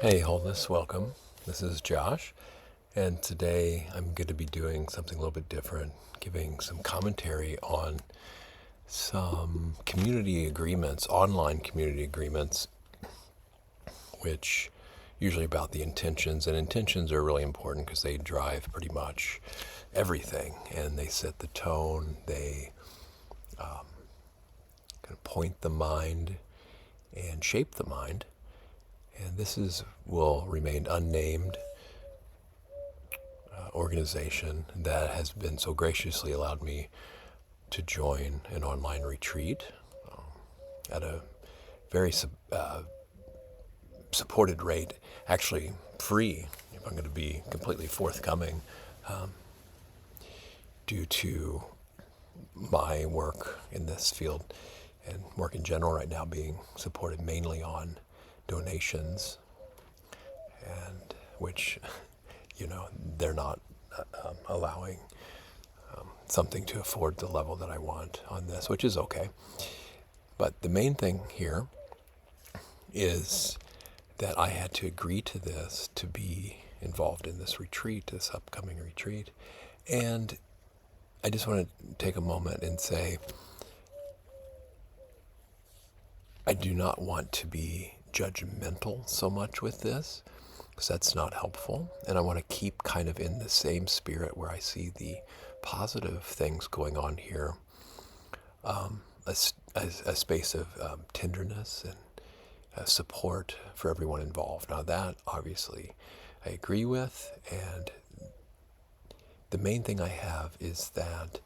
Hey, wholeness, welcome. This is Josh, and today I'm going to be doing something a little bit different, giving some commentary on some community agreements, online community agreements, which usually about the intentions, and intentions are really important because they drive pretty much everything, and they set the tone, they kind of point the mind and shape the mind. And will remain unnamed organization that has been so graciously allowed me to join an online retreat at a very supported rate, actually free, if I'm going to be completely forthcoming, due to my work in this field and work in general right now being supported mainly on donations, and which, they're not allowing something to afford the level that I want on this, which is okay. But the main thing here is that I had to agree to this to be involved in this retreat, this upcoming retreat. And I just want to take a moment and say, I do not want to be judgmental so much with this, because that's not helpful. And I want to keep kind of in the same spirit where I see the positive things going on here, a space of tenderness and support for everyone involved. Now that obviously I agree with, and the main thing I have is that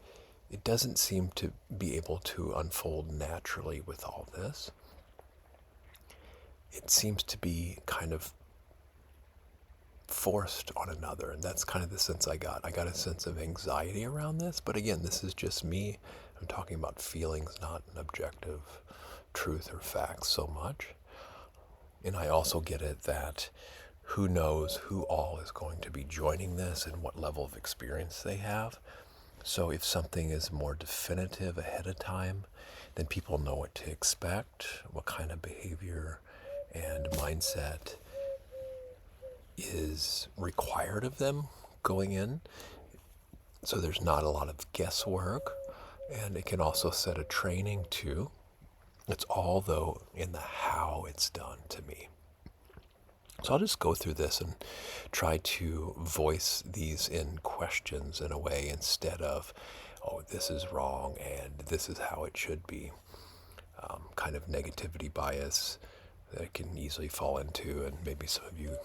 it doesn't seem to be able to unfold naturally with all this. It seems to be kind of forced on another, and that's kind of the sense I got. I got a sense of anxiety around this, but again, this is just me. I'm talking about feelings, not an objective truth or facts so much. And I also get it that who knows who all is going to be joining this and what level of experience they have. So if something is more definitive ahead of time, then people know what to expect, what kind of behavior and mindset is required of them going in. So there's not a lot of guesswork, and it can also set a training too. It's all, though, in the how it's done to me. So I'll just go through this and try to voice these in questions in a way, instead of, oh, this is wrong and this is how it should be. Kind of negativity bias that I can easily fall into, and maybe some of you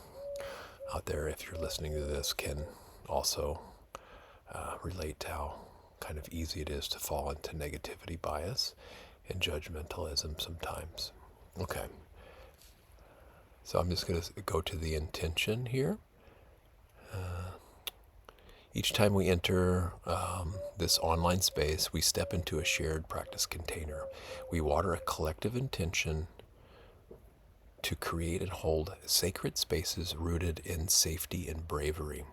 out there, if you're listening to this, can also relate to how kind of easy it is to fall into negativity bias and judgmentalism sometimes. Okay. So I'm just going to go to the intention here. Each time we enter this online space, we step into a shared practice container. We water a collective intention to create and hold sacred spaces rooted in safety and bravery.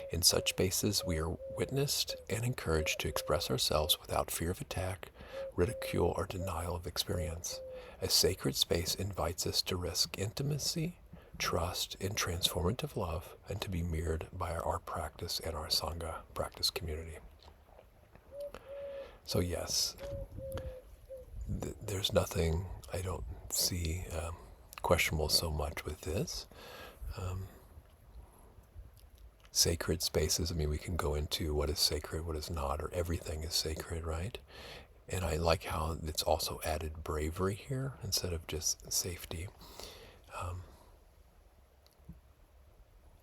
In such spaces, we are witnessed and encouraged to express ourselves without fear of attack, ridicule, or denial of experience. A sacred space invites us to risk intimacy, trust, and transformative love, and to be mirrored by our practice and our Sangha practice community. So yes, there's nothing I don't see questionable so much with this. Sacred spaces, I mean, we can go into what is sacred, what is not, or everything is sacred, right? And I like how it's also added bravery here instead of just safety.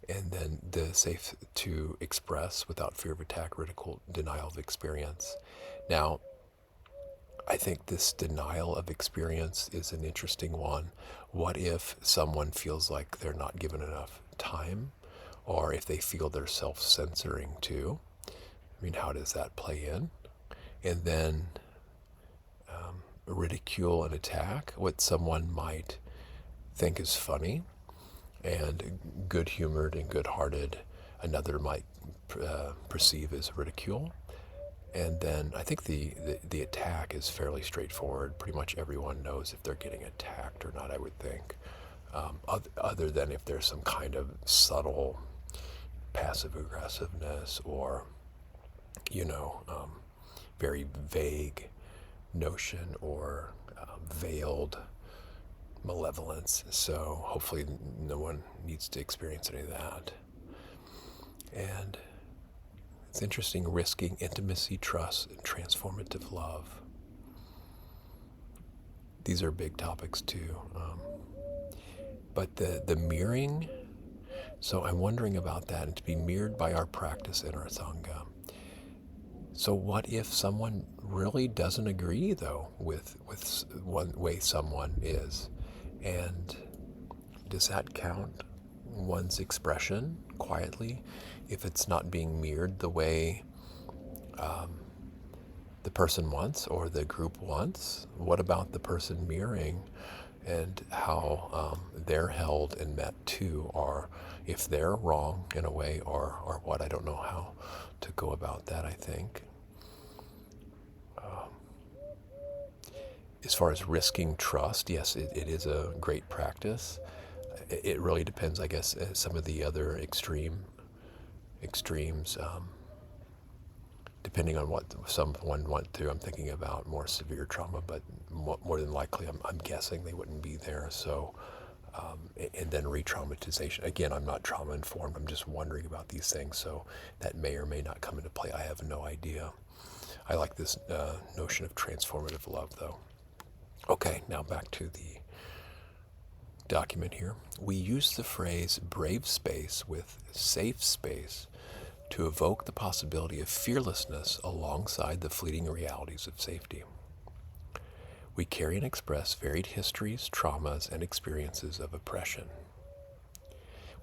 And then the safe to express without fear of attack, ridicule, denial of experience. Now, I think this denial of experience is an interesting one. What if someone feels like they're not given enough time, or if they feel they're self-censoring too? I mean, how does that play in? And then ridicule and attack, what someone might think is funny and good-humored and good-hearted, another might perceive as ridicule. And then I think the attack is fairly straightforward. Pretty much everyone knows if they're getting attacked or not, I would think. other than if there's some kind of subtle passive aggressiveness or, very vague notion or veiled malevolence. So hopefully no one needs to experience any of that. And it's interesting, risking intimacy, trust, and transformative love. These are big topics too. But the mirroring, so I'm wondering about that, and to be mirrored by our practice in our Sangha. So what if someone really doesn't agree, though, with one way someone is? And does that count one's expression quietly if it's not being mirrored the way the person wants or the group wants? What about the person mirroring and how they're held and met too, or if they're wrong in a way or what? I don't know how to go about that, I think. As far as risking trust, yes, it is a great practice. It really depends, I guess, some of the other extremes, depending on what someone went through. I'm thinking about more severe trauma, but more than likely, I'm guessing they wouldn't be there. So, and then re-traumatization. Again, I'm not trauma informed. I'm just wondering about these things. So that may or may not come into play. I have no idea. I like this notion of transformative love, though. Okay, now back to the document here. We use the phrase brave space with safe space to evoke the possibility of fearlessness alongside the fleeting realities of safety. We carry and express varied histories, traumas, and experiences of oppression.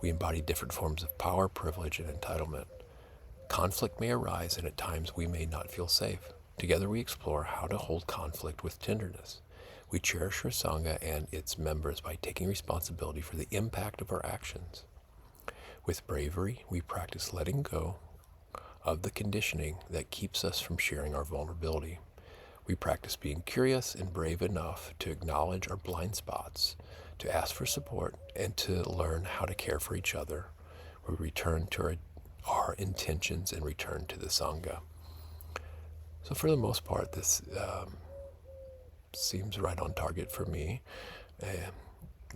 We embody different forms of power, privilege, and entitlement. Conflict may arise, and at times we may not feel safe. Together we explore how to hold conflict with tenderness. We cherish our Sangha and its members by taking responsibility for the impact of our actions. With bravery, we practice letting go of the conditioning that keeps us from sharing our vulnerability. We practice being curious and brave enough to acknowledge our blind spots, to ask for support, and to learn how to care for each other. We return to our intentions and return to the Sangha. So for the most part, this seems right on target for me.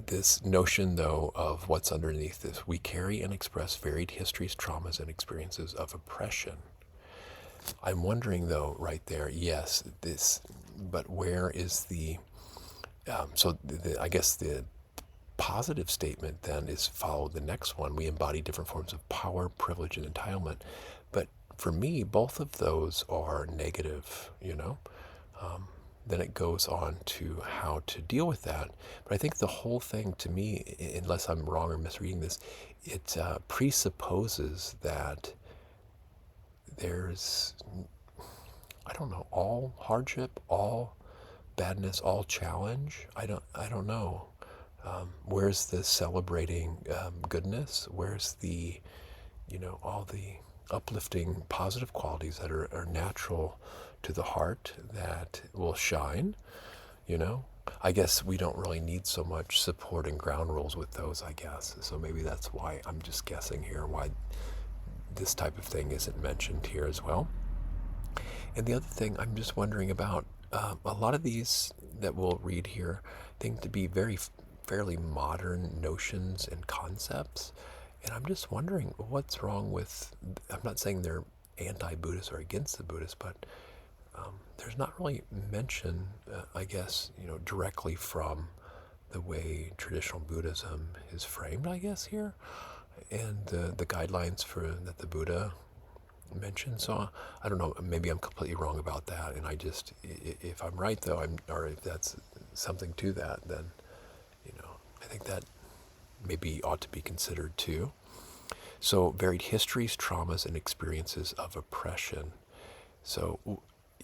This notion, though, of what's underneath this, we carry and express varied histories, traumas, and experiences of oppression. I'm wondering, though, right there, yes, but where is I guess the positive statement then is follow the next one. We embody different forms of power, privilege, and entitlement. But for me, both of those are negative, Then it goes on to how to deal with that. But I think the whole thing, to me, unless I'm wrong or misreading this, it presupposes that there's, I don't know, all hardship, all badness, all challenge. I don't know. Where's the celebrating goodness? Where's the, all the uplifting positive qualities that are natural to the heart that will shine, I guess we don't really need so much support and ground rules with those, I guess. So maybe that's why I'm just guessing here, why this type of thing isn't mentioned here as well. And the other thing I'm just wondering about, a lot of these that we'll read here think to be fairly modern notions and concepts. And I'm just wondering what's wrong with, I'm not saying they're anti-Buddhist or against the Buddhists, but there's not really mention, I guess, directly from the way traditional Buddhism is framed, I guess, here, and the guidelines that the Buddha mentioned. So I don't know, maybe I'm completely wrong about that, and if I'm right, though, or if that's something to that, then, I think that maybe ought to be considered too. So varied histories, traumas, and experiences of oppression. So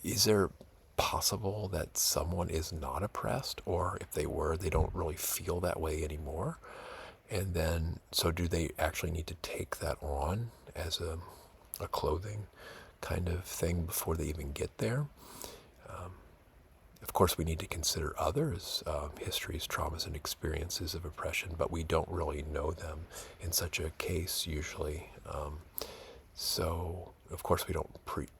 is there possible that someone is not oppressed, or if they were, they don't really feel that way anymore? And then, so do they actually need to take that on as a clothing kind of thing before they even get there? Of course, we need to consider others' histories, traumas, and experiences of oppression, but we don't really know them in such a case usually. So, of course, we don't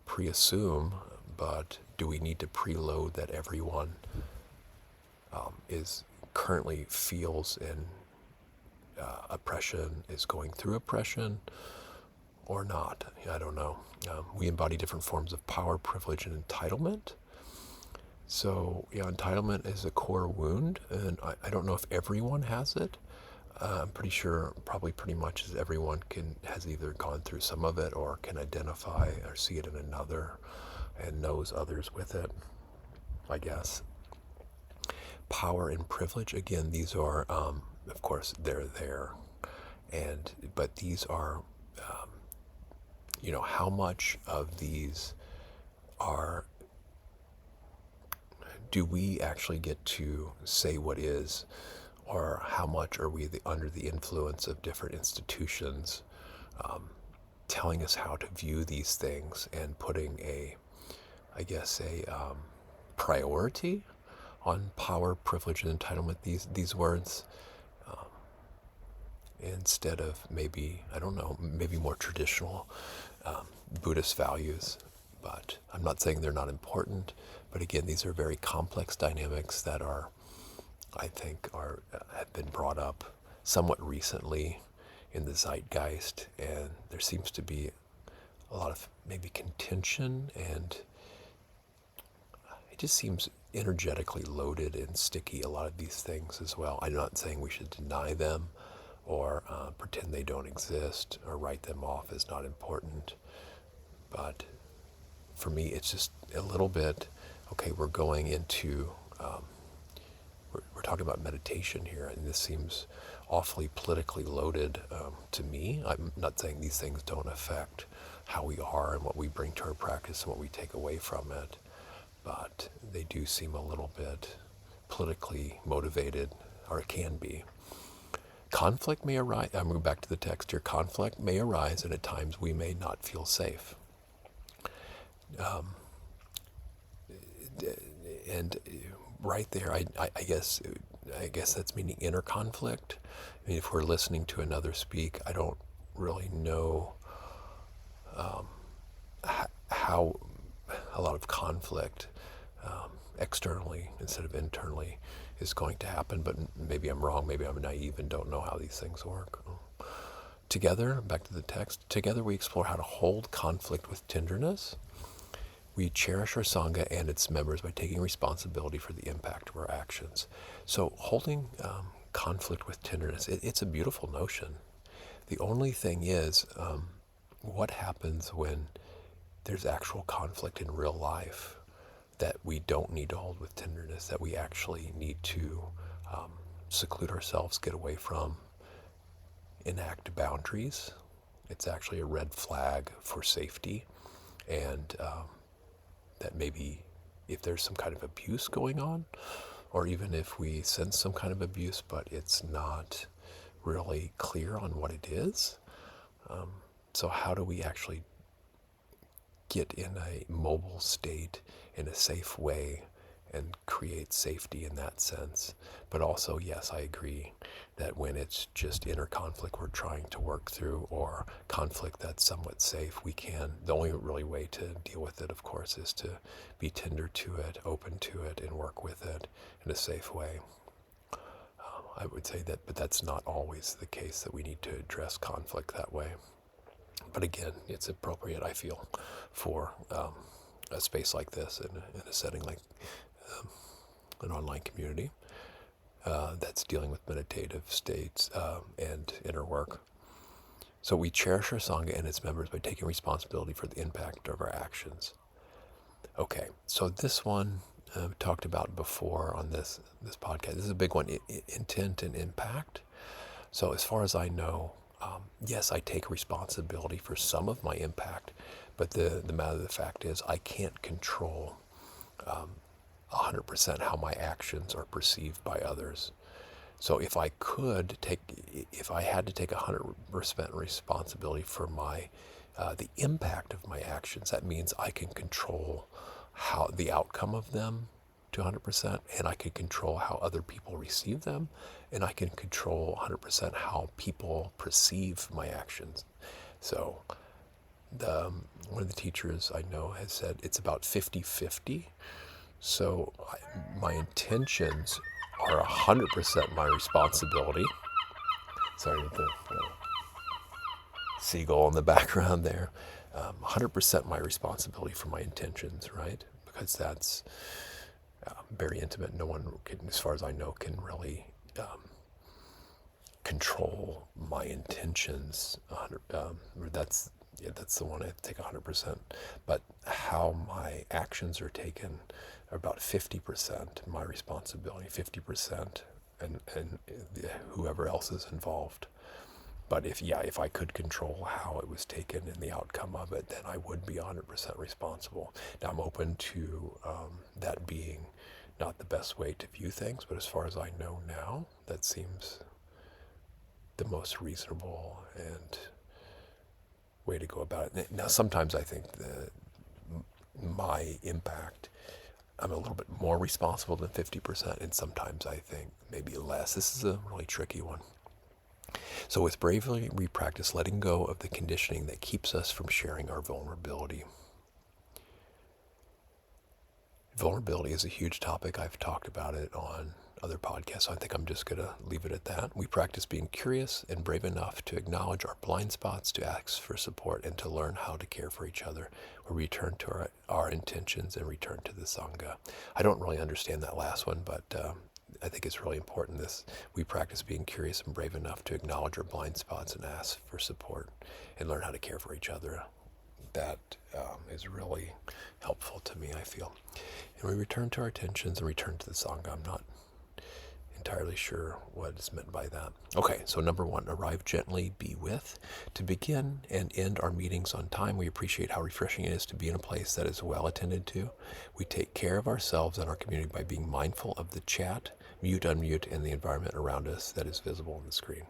pre-assume, but do we need to preload that everyone is currently feels in oppression, is going through oppression, or not? I don't know. We embody different forms of power, privilege, and entitlement. So, yeah, entitlement is a core wound, and I don't know if everyone has it. I'm pretty sure probably pretty much as everyone has either gone through some of it or can identify or see it in another and knows others with it, I guess. Power and privilege, again, these are, of course, they're there. But these are, how much of these do we actually get to say what is, or how much are we under the influence of different institutions telling us how to view these things and putting a priority on power, privilege, and entitlement, these words, instead of maybe, I don't know, maybe more traditional Buddhist values. But I'm not saying they're not important, but again, these are very complex dynamics that I think have been brought up somewhat recently in the zeitgeist, and there seems to be a lot of maybe contention, and it just seems energetically loaded and sticky, a lot of these things as well. I'm not saying we should deny them or pretend they don't exist or write them off as not important, but for me it's just a little bit, okay, we're going into, we're talking about meditation here, and this seems awfully politically loaded to me. I'm not saying these things don't affect how we are and what we bring to our practice and what we take away from it, but they do seem a little bit politically motivated, or it can be. Conflict may arise, I'm going back to the text here, conflict may arise, and at times we may not feel safe. And right there, I guess that's meaning inner conflict. I mean, if we're listening to another speak, I don't really know how a lot of conflict externally instead of internally is going to happen, but maybe I'm wrong, maybe I'm naive and don't know how these things work. Together, back to the text, together we explore how to hold conflict with tenderness. We cherish our Sangha and its members by taking responsibility for the impact of our actions. So holding conflict with tenderness, it's a beautiful notion. The only thing is, what happens when there's actual conflict in real life that we don't need to hold with tenderness, that we actually need to seclude ourselves, get away from, enact boundaries? It's actually a red flag for safety, and that maybe if there's some kind of abuse going on, or even if we sense some kind of abuse, but it's not really clear on what it is. So how do we actually get in a mobile state in a safe way and create safety in that sense? But also, yes, I agree that when it's just inner conflict we're trying to work through, or conflict that's somewhat safe, the only really way to deal with it, of course, is to be tender to it, open to it, and work with it in a safe way. I would say that, but that's not always the case, that we need to address conflict that way. But again, it's appropriate, I feel, for a space like this, in a setting like an online community that's dealing with meditative states and inner work. So we cherish our Sangha and its members by taking responsibility for the impact of our actions. Okay, so this one we talked about before on this podcast. This is a big one, intent and impact. So as far as I know, yes, I take responsibility for some of my impact, but the matter of the fact is I can't control 100% how my actions are perceived by others. So if I had to take 100% responsibility for the impact of my actions, that means I can control the outcome of them, to 100%, and I can control how other people receive them, and I can control 100% how people perceive my actions. So one of the teachers I know has said it's about 50-50. So my intentions are 100% my responsibility. Sorry with the seagull in the background there. 100% my responsibility for my intentions, right? Because that's very intimate. No one can, as far as I know, can really control my intentions. That's the one I take 100%. But how my actions are taken are about 50% my responsibility, 50% and whoever else is involved. But if I could control how it was taken and the outcome of it, then I would be 100% responsible. Now, I'm open to that being not the best way to view things, but as far as I know now, that seems the most reasonable and way to go about it. Now, sometimes I think that my impact, I'm a little bit more responsible than 50%, and sometimes I think maybe less. This is a really tricky one. So with bravery, we practice letting go of the conditioning that keeps us from sharing our vulnerability. Vulnerability is a huge topic. I've talked about it on other podcasts, so I think I'm just going to leave it at that. We practice being curious and brave enough to acknowledge our blind spots, to ask for support, and to learn how to care for each other. We return to our intentions and return to the Sangha. I don't really understand that last one, but I think it's really important. We practice being curious and brave enough to acknowledge our blind spots and ask for support and learn how to care for each other. That is really helpful to me, I feel. And we return to our intentions and return to the Sangha. I'm not entirely sure what is meant by that. Okay, so number 1, arrive gently, be with. To begin and end our meetings on time, we appreciate how refreshing it is to be in a place that is well attended to. We take care of ourselves and our community by being mindful of the chat, mute, unmute, and the environment around us that is visible on the screen.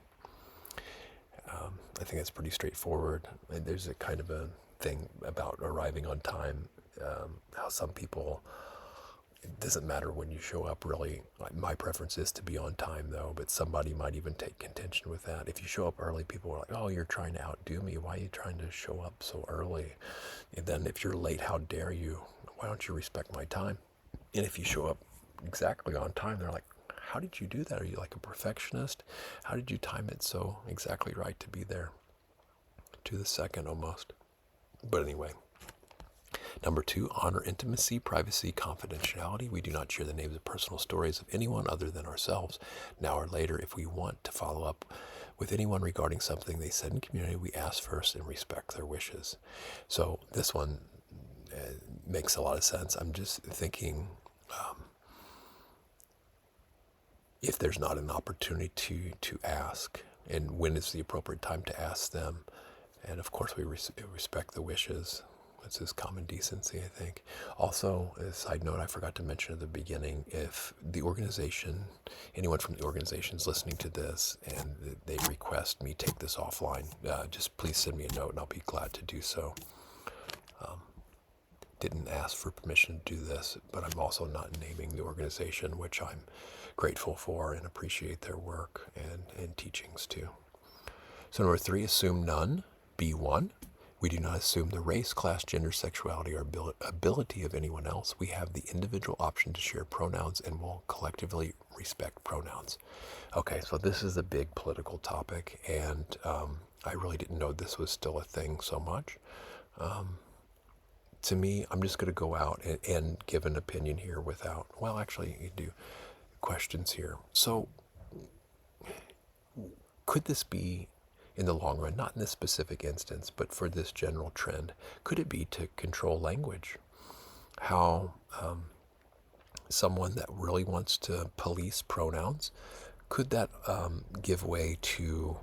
I think that's pretty straightforward. There's a kind of a thing about arriving on time, how some people, it doesn't matter when you show up really. My preference is to be on time though, but somebody might even take contention with that. If you show up early, people are like, oh, you're trying to outdo me. Why are you trying to show up so early? And then if you're late, how dare you? Why don't you respect my time? And if you show up exactly on time, they're like, how did you do that? Are you like a perfectionist? How did you time it so exactly right to be there to the second almost? But anyway, number 2, honor intimacy, privacy, confidentiality. We do not share the names or personal stories of anyone other than ourselves. Now or later, if we want to follow up with anyone regarding something they said in community, we ask first and respect their wishes. So this one makes a lot of sense. I'm just thinking, if there's not an opportunity to ask, and when is the appropriate time to ask them. And of course, we respect the wishes. It's this common decency, I think. Also, a side note I forgot to mention at the beginning, if the organization, anyone from the organization is listening to this and they request me take this offline, just please send me a note and I'll be glad to do so. Didn't ask for permission to do this, but I'm also not naming the organization, which I'm grateful for and appreciate their work and teachings too. So number 3, assume none, be one. We do not assume the race, class, gender, sexuality, or ability of anyone else. We have the individual option to share pronouns and will collectively respect pronouns. Okay, so this is a big political topic, and I really didn't know this was still a thing so much. To me, I'm just going to go out and give an opinion here without, well, actually, you do questions here. So could this be, in the long run, not in this specific instance, but for this general trend, could it be to control language? How someone that really wants to police pronouns, could that give way to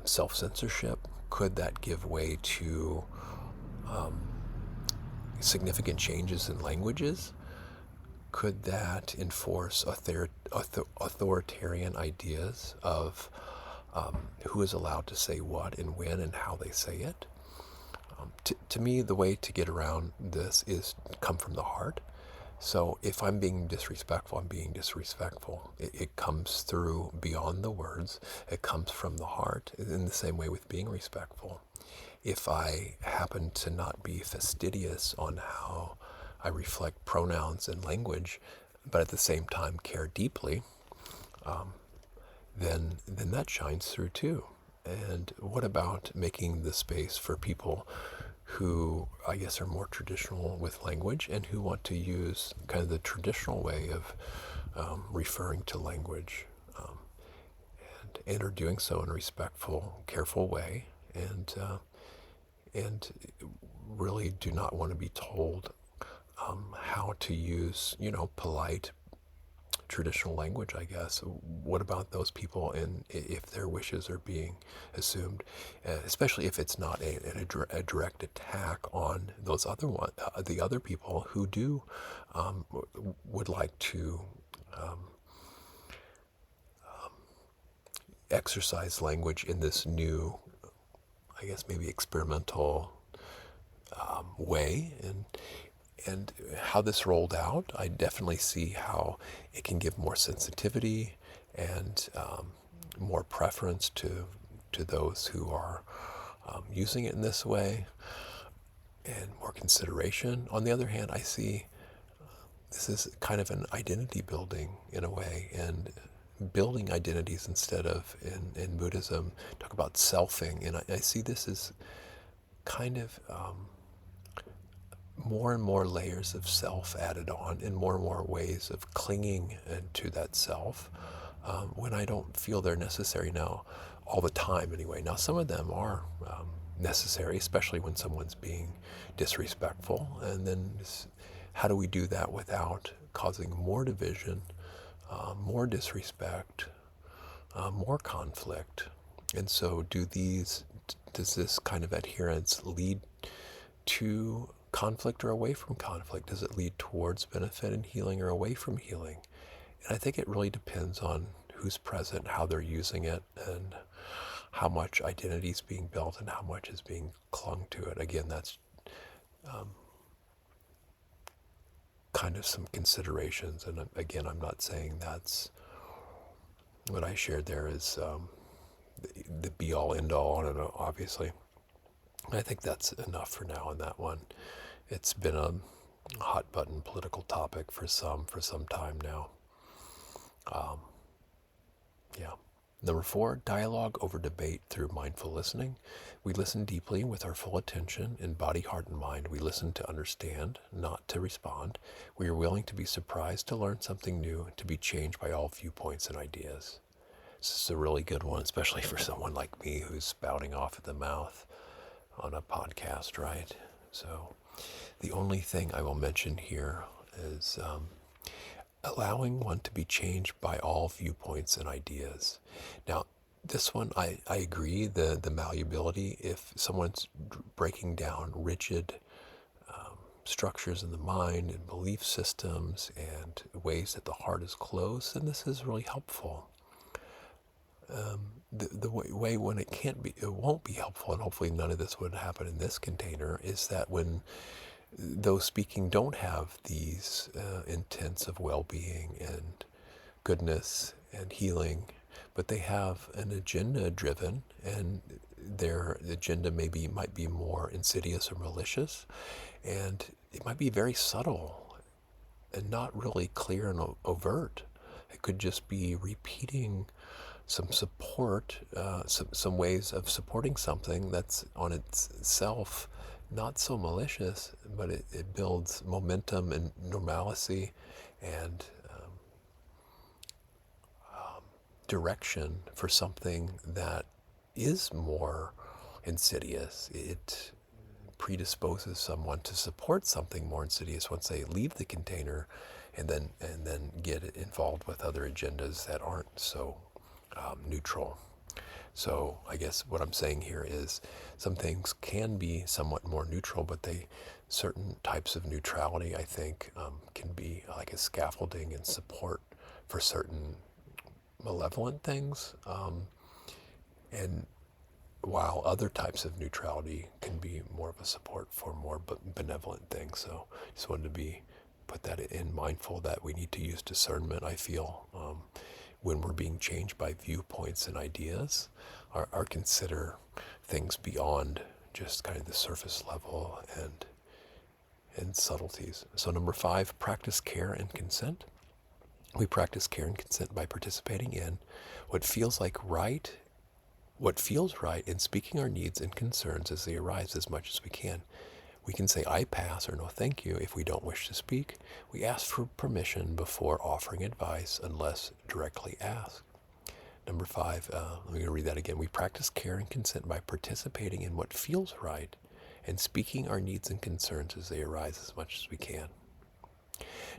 self-censorship? Could that give way to significant changes in languages? Could that enforce authoritarian ideas of who is allowed to say what and when and how they say it? To me, the way to get around this is come from the heart. So if I'm being disrespectful, I'm being disrespectful. It comes through beyond the words. It comes from the heart in the same way with being respectful. If I happen to not be fastidious on how I reflect pronouns and language, but at the same time care deeply, then that shines through too. And what about making the space for people who I guess are more traditional with language and who want to use kind of the traditional way of referring to language, and are doing so in a respectful, careful way, and really do not want to be told how to use, polite traditional language, I guess. What about those people, and if their wishes are being assumed, especially if it's not a direct attack on those the other people who do would like to exercise language in this new, I guess maybe experimental way, and how this rolled out, I definitely see how it can give more sensitivity and more preference to those who are using it in this way, and more consideration. On the other hand, I see this is kind of an identity building in a way, and building identities instead of in Buddhism talk about selfing, and I see this as kind of more and more layers of self added on, and more ways of clinging to that self, when I don't feel they're necessary now all the time anyway. Now, some of them are necessary, especially when someone's being disrespectful. And then how do we do that without causing more division, more disrespect, more conflict? And so does this kind of adherence lead to conflict or away from conflict? Does it lead towards benefit and healing or away from healing? And I think it really depends on who's present, how they're using it, and how much identity is being built and how much is being clung to it. Again, that's kind of some considerations. And again, I'm not saying that's what I shared there is the be all end all. I don't know, obviously. I think that's enough for now on that one. It's been a hot button political topic for some time now. Yeah. Number 4, dialogue over debate through mindful listening. We listen deeply with our full attention in body, heart, and mind. We listen to understand, not to respond. We are willing to be surprised, to learn something new, to be changed by all viewpoints and ideas. This is a really good one, especially for someone like me who's spouting off at the mouth on a podcast, right? So the only thing I will mention here is allowing one to be changed by all viewpoints and ideas. Now, this one, I agree, the malleability, if someone's breaking down rigid structures in the mind and belief systems and ways that the heart is closed, then this is really helpful. The way when it won't be helpful, and hopefully none of this would happen in this container, is that when those speaking don't have these intents of well-being and goodness and healing, but they have an agenda driven, and their agenda might be more insidious or malicious, and it might be very subtle and not really clear and overt. It could just be repeating some support, some ways of supporting something that's on itself not so malicious, but it builds momentum and normalcy and direction for something that is more insidious. It predisposes someone to support something more insidious once they leave the container, and then get involved with other agendas that aren't so neutral. So I guess what I'm saying here is some things can be somewhat more neutral, but certain types of neutrality, I think, can be like a scaffolding and support for certain malevolent things, and while other types of neutrality can be more of a support for more benevolent things. So just wanted to be put that in mindful that we need to use discernment, I feel, when we're being changed by viewpoints and ideas, or consider things beyond just kind of the surface level and subtleties. So number 5, practice care and consent. We practice care and consent by participating in what feels right and speaking our needs and concerns as they arise as much as we can. We can say I pass or no thank you if we don't wish to speak. We ask for permission before offering advice unless directly asked. Number 5, I'm going to read that again. We practice care and consent by participating in what feels right and speaking our needs and concerns as they arise as much as we can.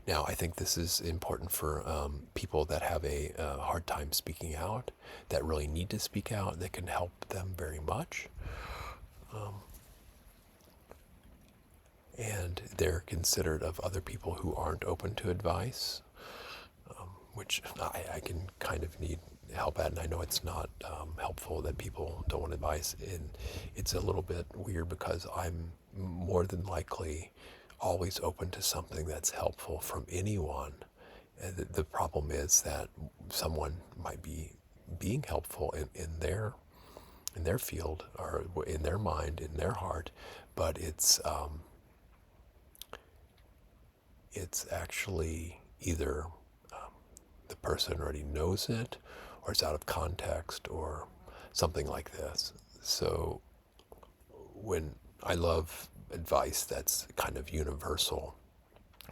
Now, I think this is important for people that have a hard time speaking out, that really need to speak out, that can help them very much. And they're considerate of other people who aren't open to advice, which I can kind of need help at, and I know it's not helpful that people don't want advice, and it's a little bit weird because I'm more than likely always open to something that's helpful from anyone. And the problem is that someone might be being helpful in their field or in their mind, in their heart, but it's actually either the person already knows it, or it's out of context, or something like this. So when I love advice that's kind of universal,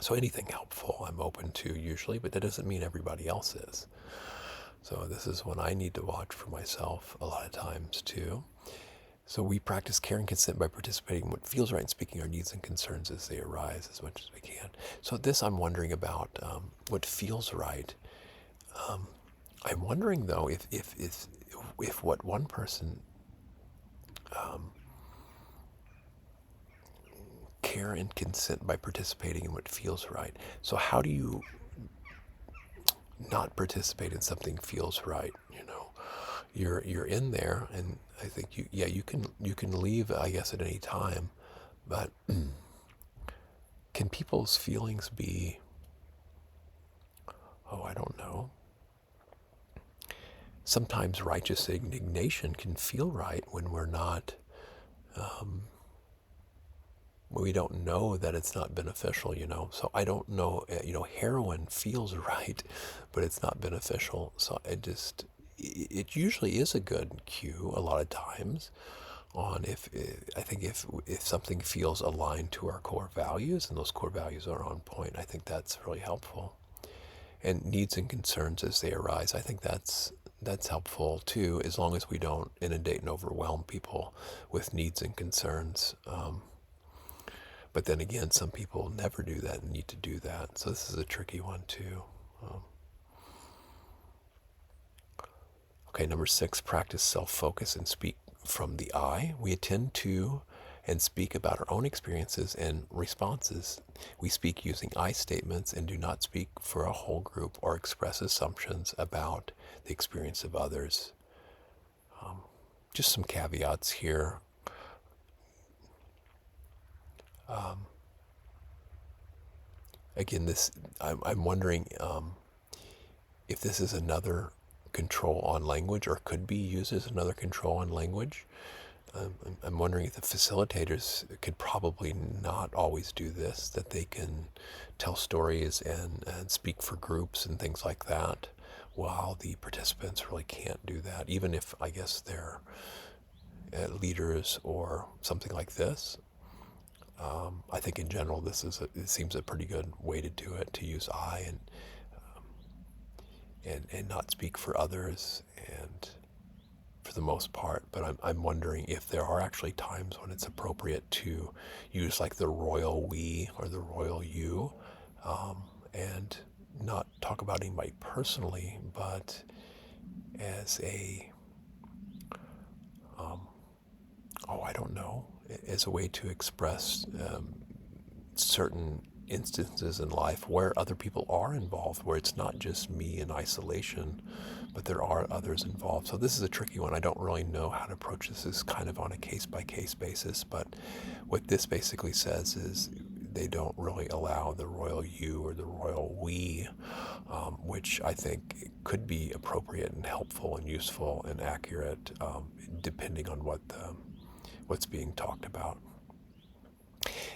so anything helpful I'm open to usually, but that doesn't mean everybody else is. So this is when I need to watch for myself a lot of times too. So we practice care and consent by participating in what feels right and speaking our needs and concerns as they arise as much as we can. So this I'm wondering about what feels right. I'm wondering though if what one person care and consent by participating in what feels right. So how do you not participate in something feels right? You're in there, and I think you can leave, I guess, at any time, but can people's feelings be, I don't know. Sometimes righteous indignation can feel right when we're not, when we don't know that it's not beneficial, So I don't know, heroin feels right, but it's not beneficial. So it usually is a good cue a lot of times on if something feels aligned to our core values and those core values are on point. I think that's really helpful. And needs and concerns as they arise, I think that's helpful too, as long as we don't inundate and overwhelm people with needs and concerns. But then again, some people never do that and need to do that. So this is a tricky one too. Okay, number 6, practice self-focus and speak from the I. We attend to and speak about our own experiences and responses. We speak using I statements and do not speak for a whole group or express assumptions about the experience of others. Just some caveats here. Again, I'm wondering if this is another control on language, or could be used as another control on language. I'm wondering if the facilitators could probably not always do this, that they can tell stories and speak for groups and things like that, while the participants really can't do that, even if I guess they're leaders or something like this. I think in general it seems a pretty good way to do it, to use I and not speak for others, and for the most part. But I'm wondering if there are actually times when it's appropriate to use like the royal we or the royal you, and not talk about anybody personally, but as a I don't know, as a way to express certain instances in life where other people are involved, where it's not just me in isolation, but there are others involved. So this is a tricky one. I don't really know how to approach this. Is kind of on a case-by-case basis, but what this basically says is they don't really allow the royal you or the royal we, which I think could be appropriate and helpful and useful and accurate, depending on what's being talked about.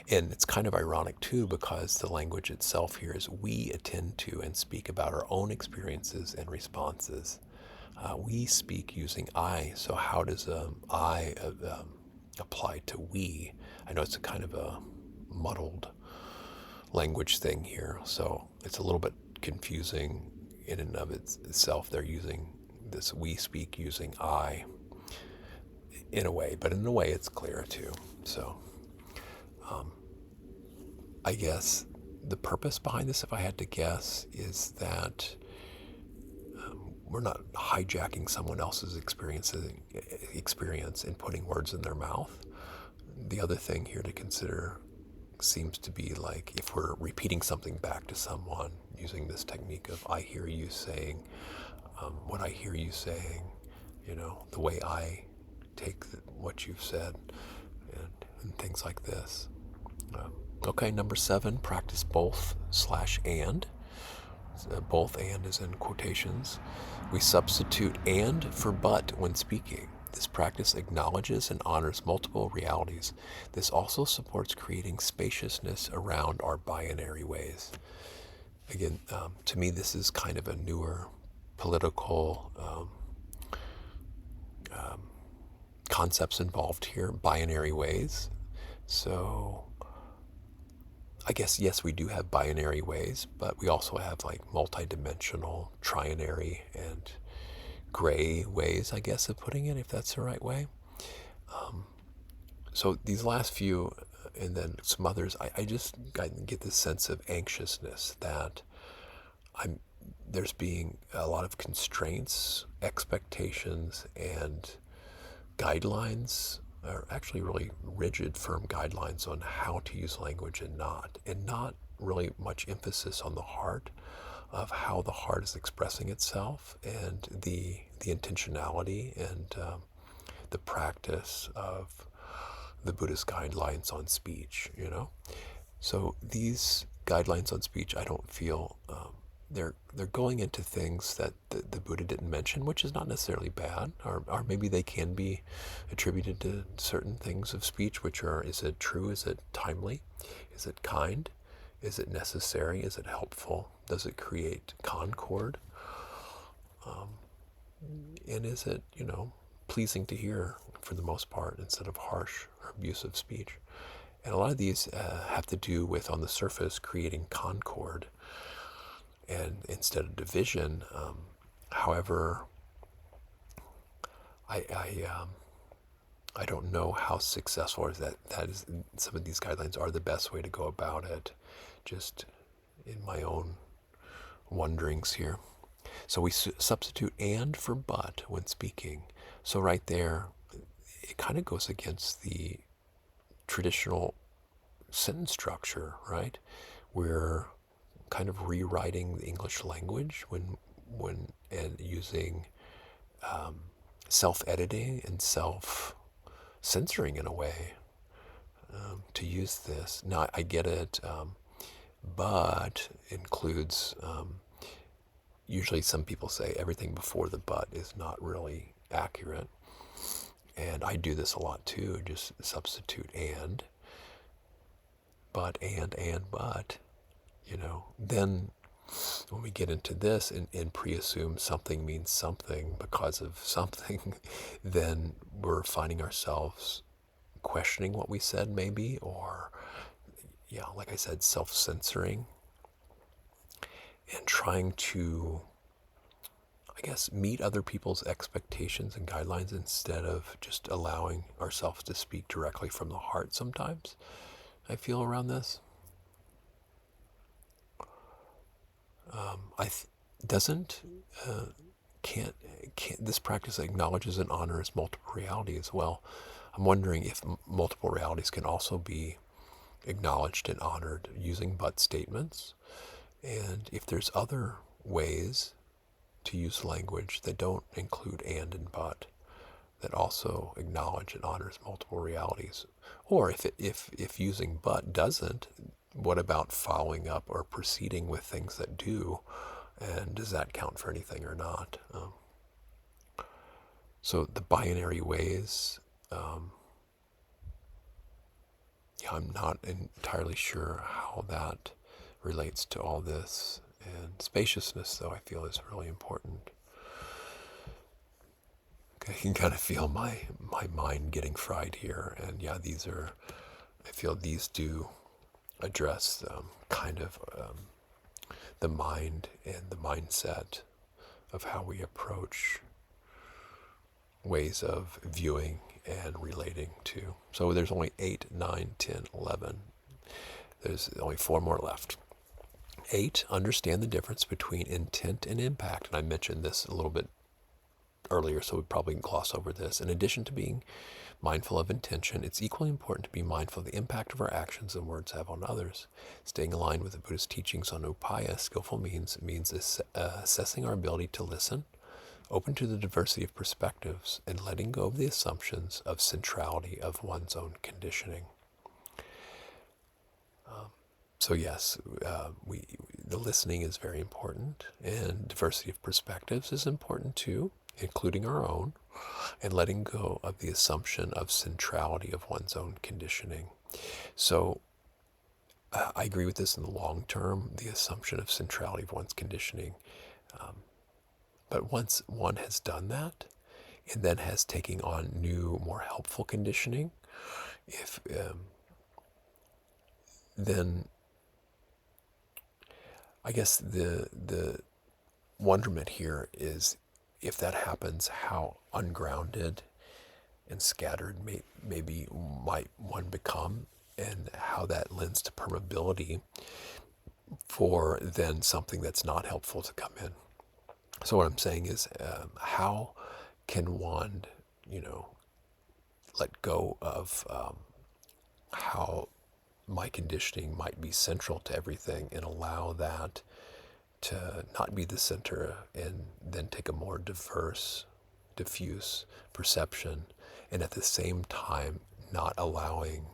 And it's kind of ironic too, because the language itself here is we attend to and speak about our own experiences and responses. We speak using I. So how does I apply to we? I know it's a kind of a muddled language thing here, so it's a little bit confusing in and of itself. They're using this we speak using I in a way, but in a way it's clear too. So I guess the purpose behind this, if I had to guess, is that we're not hijacking someone else's experience and putting words in their mouth. The other thing here to consider seems to be like if we're repeating something back to someone using this technique of I hear you saying, what I hear you saying, the way I take what you've said, and things like this. Okay, number 7, practice both/and. Both and is in quotations. We substitute and for but when speaking. This practice acknowledges and honors multiple realities. This also supports creating spaciousness around our binary ways. Again, to me, this is kind of a newer political concepts involved here, binary ways. So I guess, yes, we do have binary ways, but we also have like multidimensional, trinary, and gray ways, I guess, of putting it, if that's the right way. So these last few, and then some others, I just get this sense of anxiousness that there's being a lot of constraints, expectations, and guidelines, are actually really rigid, firm guidelines on how to use language and not really much emphasis on the heart, of how the heart is expressing itself, and the intentionality and the practice of the Buddhist guidelines on speech. So these guidelines on speech, I don't feel they're going into things that the Buddha didn't mention, which is not necessarily bad, or maybe they can be attributed to certain things of speech, which are: is it true? Is it timely? Is it kind? Is it necessary? Is it helpful? Does it create concord? And is it, pleasing to hear for the most part, instead of harsh or abusive speech? And a lot of these have to do with, on the surface, creating concord and instead of division. However, I don't know how successful or that is. Some of these guidelines are the best way to go about it, just in my own wonderings here. So we substitute and for but when speaking. So right there, it kind of goes against the traditional sentence structure, right? We're kind of rewriting the English language when and using self-editing and self-censoring in a way to use this. Now, I get it, but includes, usually some people say everything before the but is not really accurate. And I do this a lot too, just substitute and, but, and, but, Then when we get into this and pre-assume something means something because of something, then we're finding ourselves questioning what we said maybe, or, like I said, self-censoring and trying to, I guess, meet other people's expectations and guidelines instead of just allowing ourselves to speak directly from the heart sometimes, I feel, around this. This practice acknowledges and honors multiple realities. Well, I'm wondering if multiple realities can also be acknowledged and honored using but statements, and if there's other ways to use language that don't include and but, that also acknowledge and honors multiple realities. Or if using but doesn't, what about following up or proceeding with things that do? And does that count for anything or not? So the binary ways, I'm not entirely sure how that relates to all this. And spaciousness, though, I feel is really important. I can kind of feel my mind getting fried here. And yeah, I feel these do address kind of the mind and the mindset of how we approach ways of viewing and relating to. So there's only 8, 9, 10, 11. There's only 4 more left. 8, understand the difference between intent and impact. And I mentioned this a little bit earlier, so we probably can gloss over this. In addition to being mindful of intention, it's equally important to be mindful of the impact of our actions and words have on others. Staying aligned with the Buddhist teachings on upaya, skillful means assessing our ability to listen, open to the diversity of perspectives, and letting go of the assumptions of centrality of one's own conditioning. So yes, the listening is very important, and diversity of perspectives is important too, including our own, and letting go of the assumption of centrality of one's own conditioning. So I agree with this in the long term, the assumption of centrality of one's conditioning. But once one has done that, and then has taken on new, more helpful conditioning, then I guess the wonderment here is, if that happens, how ungrounded and scattered maybe might one become, and how that lends to permeability for then something that's not helpful to come in. So what I'm saying is, how can one, let go of how my conditioning might be central to everything, and allow that to not be the center, and then take a more diverse, diffuse perception, and at the same time not allowing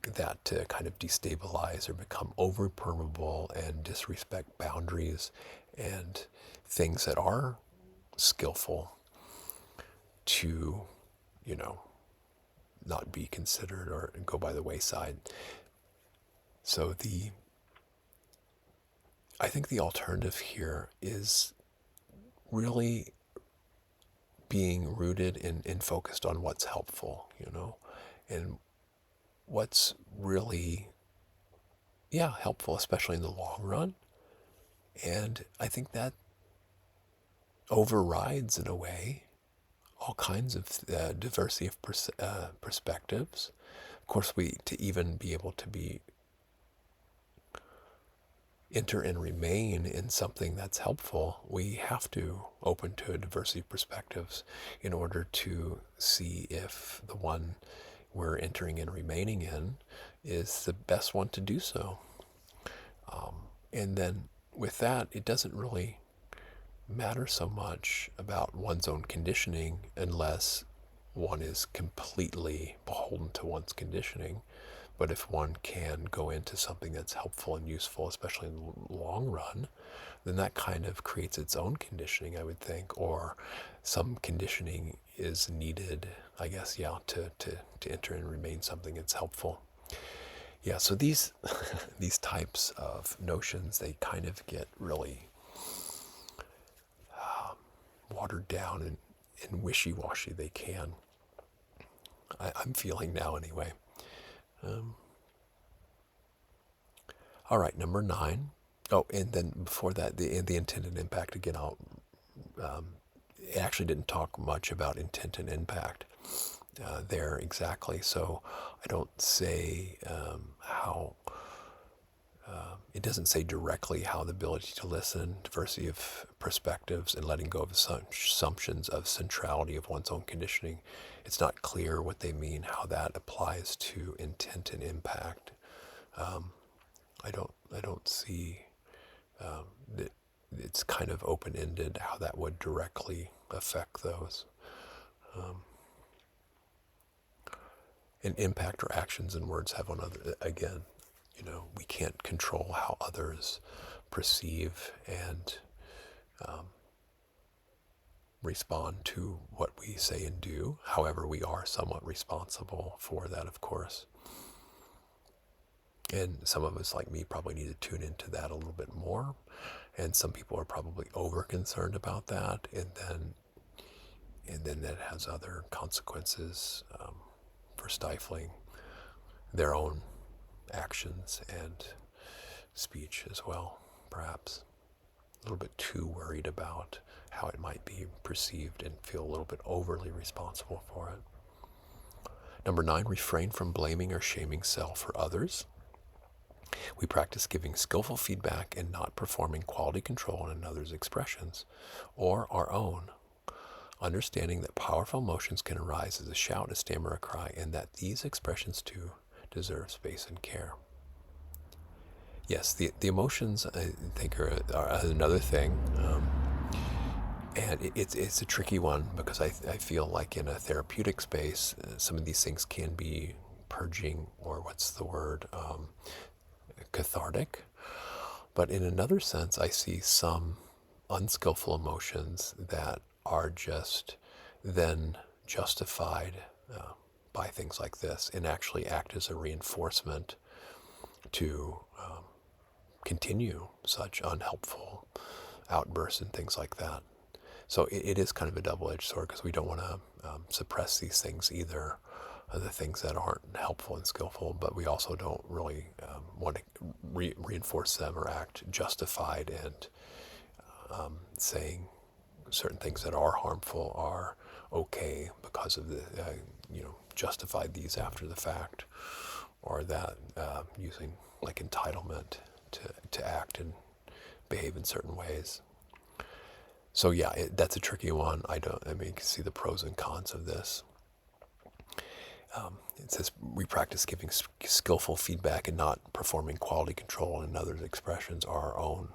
that to kind of destabilize or become over permeable and disrespect boundaries and things that are skillful to, not be considered or go by the wayside. So I think the alternative here is really being rooted and focused on what's helpful, and what's really, helpful, especially in the long run. And I think that overrides, in a way, all kinds of diversity of perspectives. Of course, to even be able to enter and remain in something that's helpful, we have to open to a diversity of perspectives in order to see if the one we're entering and remaining in is the best one to do so. And then with that, it doesn't really matter so much about one's own conditioning, unless one is completely beholden to one's conditioning. But if one can go into something that's helpful and useful, especially in the long run, then that kind of creates its own conditioning, I would think, or some conditioning is needed, I guess, to enter and remain something that's helpful. Yeah, so these types of notions, they kind of get really watered down and wishy-washy. They can. I'm feeling now anyway. All right, number 9. Oh, and then before that, the intended impact. Again, it actually didn't talk much about intent and impact there exactly. So I don't say how. It doesn't say directly how the ability to listen, diversity of perspectives, and letting go of assumptions of centrality of one's own conditioning. It's not clear what they mean, how that applies to intent and impact. I don't see that it's kind of open-ended how that would directly affect those. And impact or actions and words have on other, again, we can't control how others perceive and respond to what we say and do. However, we are somewhat responsible for that, of course. And some of us, like me, probably need to tune into that a little bit more. And some people are probably over concerned about that, and then that has other consequences for stifling their own actions and speech as well, perhaps. A little bit too worried about how it might be perceived and feel a little bit overly responsible for it. Number 9, refrain from blaming or shaming self or others. We practice giving skillful feedback and not performing quality control on another's expressions or our own, understanding that powerful emotions can arise as a shout, a stammer, a cry, and that these expressions too deserve space and care. Yes, the emotions, I think, are another thing. And it's a tricky one because I feel like in a therapeutic space, some of these things can be purging, or what's the word, cathartic. But in another sense, I see some unskillful emotions that are just then justified by things like this and actually act as a reinforcement to continue such unhelpful outbursts and things like that. So it is kind of a double-edged sword because we don't want to suppress these things either, the things that aren't helpful and skillful, but we also don't really want to reinforce them or act justified and saying certain things that are harmful are okay because of the, justified these after the fact, or that using like entitlement to act and behave in certain ways. So yeah, that's a tricky one. You can see the pros and cons of this. It says we practice giving skillful feedback and not performing quality control in others' expressions are our own.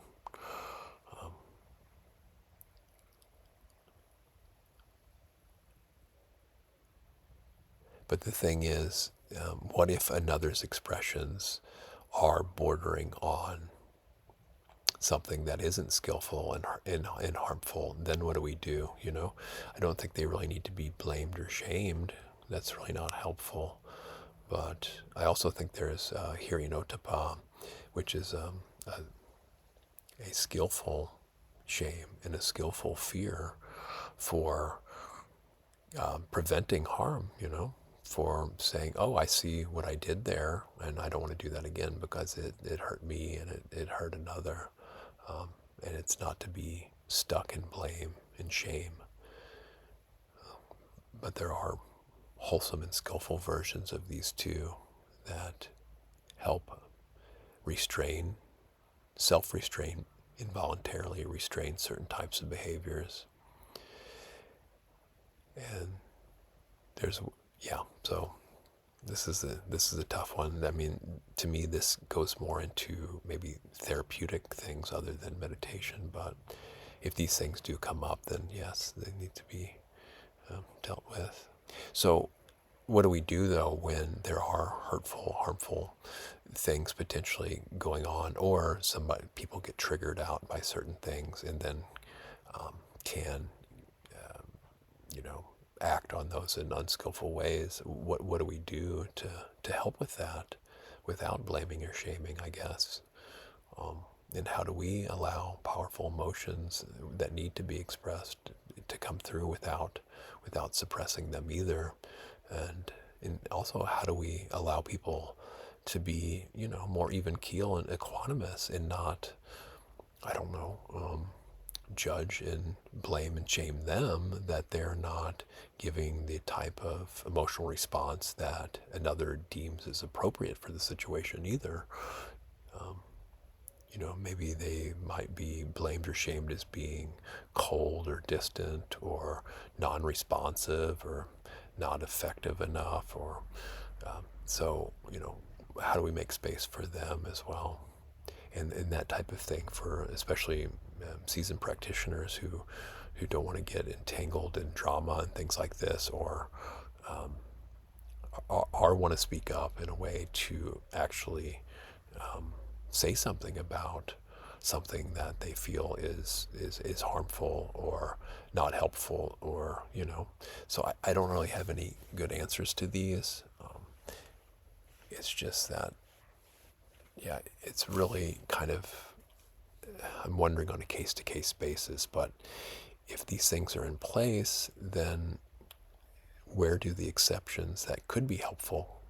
But the thing is, what if another's expressions are bordering on something that isn't skillful and harmful? Then what do we do? I don't think they really need to be blamed or shamed. That's really not helpful. But I also think there's hirinotapa, which is a skillful shame and a skillful fear for preventing harm, for saying, oh, I see what I did there, and I don't want to do that again because it hurt me and it hurt another. And it's not to be stuck in blame and shame. But there are wholesome and skillful versions of these two that help restrain, self-restrain, involuntarily restrain certain types of behaviors. And so this is a tough one. I mean, to me, this goes more into maybe therapeutic things other than meditation. But if these things do come up, then yes, they need to be dealt with. So what do we do, though, when there are hurtful, harmful things potentially going on, or people get triggered out by certain things and then can, act on those in unskillful ways? What do we do to help with that without blaming or shaming, I guess? And how do we allow powerful emotions that need to be expressed to come through without suppressing them either? And also, how do we allow people to be, more even keel and equanimous and not, judge and blame and shame them that they're not giving the type of emotional response that another deems is appropriate for the situation either. Maybe they might be blamed or shamed as being cold or distant or non-responsive or not effective enough, or so how do we make space for them as well, and that type of thing for especially seasoned practitioners who don't want to get entangled in drama and things like this, or want to speak up in a way to actually say something about something that they feel is harmful or not helpful, or so I don't really have any good answers to these. It's just that, yeah, it's really kind of, I'm wondering on a case-to-case basis, but if these things are in place, then where do the exceptions that could be helpful,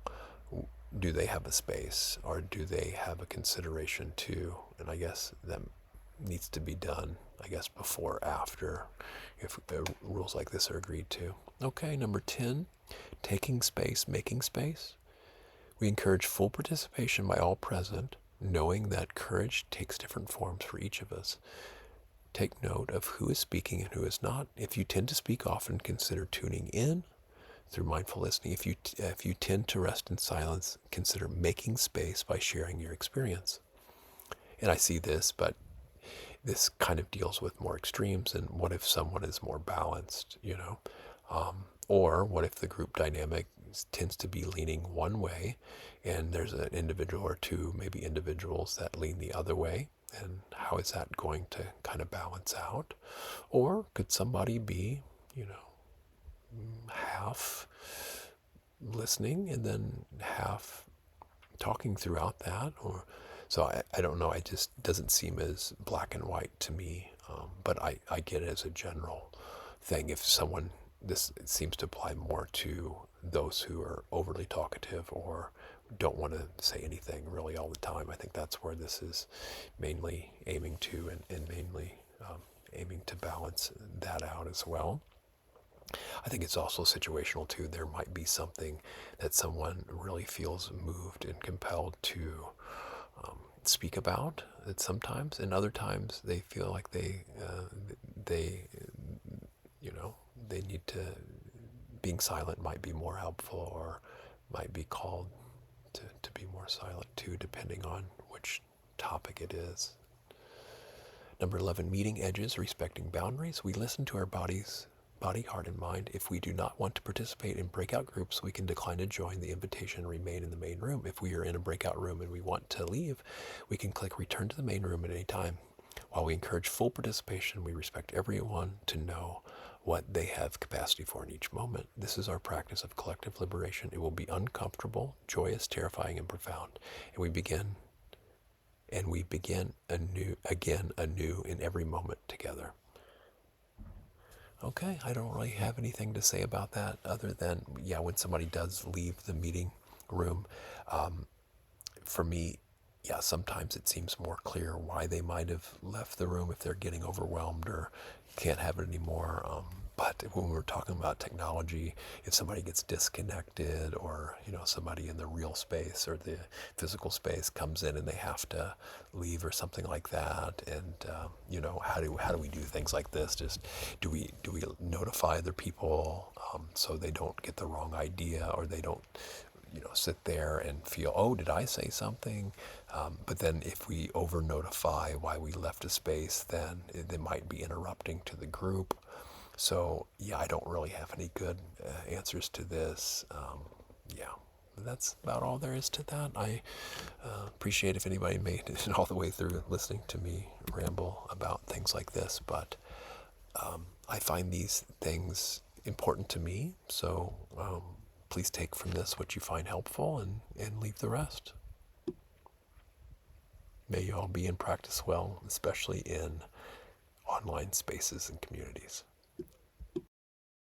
do they have a space, or do they have a consideration too? And I guess that needs to be done, I guess, before or after, if rules like this are agreed to. Okay, number 10, taking space, making space. We encourage full participation by all present, knowing that courage takes different forms for each of us. Take note of who is speaking and who is not. If you tend to speak often, consider tuning in through mindful listening. If you tend to rest in silence, consider making space by sharing your experience. And I see this, but this kind of deals with more extremes. And what if someone is more balanced, or what if the group dynamic tends to be leaning one way, and there's an individual or two, maybe individuals, that lean the other way? And how is that going to kind of balance out? Or could somebody be, half listening and then half talking throughout that? Or so I don't know. It just doesn't seem as black and white to me. But I get it as a general thing. If someone, this seems to apply more to those who are overly talkative or don't want to say anything really all the time. I think that's where this is mainly aiming to, and mainly aiming to balance that out as well. I think it's also situational too. There might be something that someone really feels moved and compelled to speak about at sometimes, and other times they feel like they they need to, being silent might be more helpful, or might be called to be more silent too, depending on which topic it is. Number 11, meeting edges, respecting boundaries. We listen to our body, heart, and mind. If we do not want to participate in breakout groups, we can decline to join the invitation and remain in the main room. If we are in a breakout room and we want to leave, we can click return to the main room at any time. While we encourage full participation, we respect everyone to know what they have capacity for in each moment. This is our practice of collective liberation. It will be uncomfortable, joyous, terrifying, and profound. And we begin anew in every moment together. Okay, I don't really have anything to say about that other than, when somebody does leave the meeting room, for me, sometimes it seems more clear why they might have left the room if they're getting overwhelmed or can't have it anymore. But when we're talking about technology, if somebody gets disconnected, or somebody in the real space or the physical space comes in and they have to leave or something like that, and how do we do things like this? Just do we notify other people so they don't get the wrong idea, or they don't sit there and feel, oh, did I say something? But then if we over notify why we left a space, then they might be interrupting to the group. So I don't really have any good answers to this. That's about all there is to that. I appreciate if anybody made it all the way through listening to me ramble about things like this, but I find these things important to me, so please take from this what you find helpful, and leave the rest. May you all be in practice well, especially in online spaces and communities.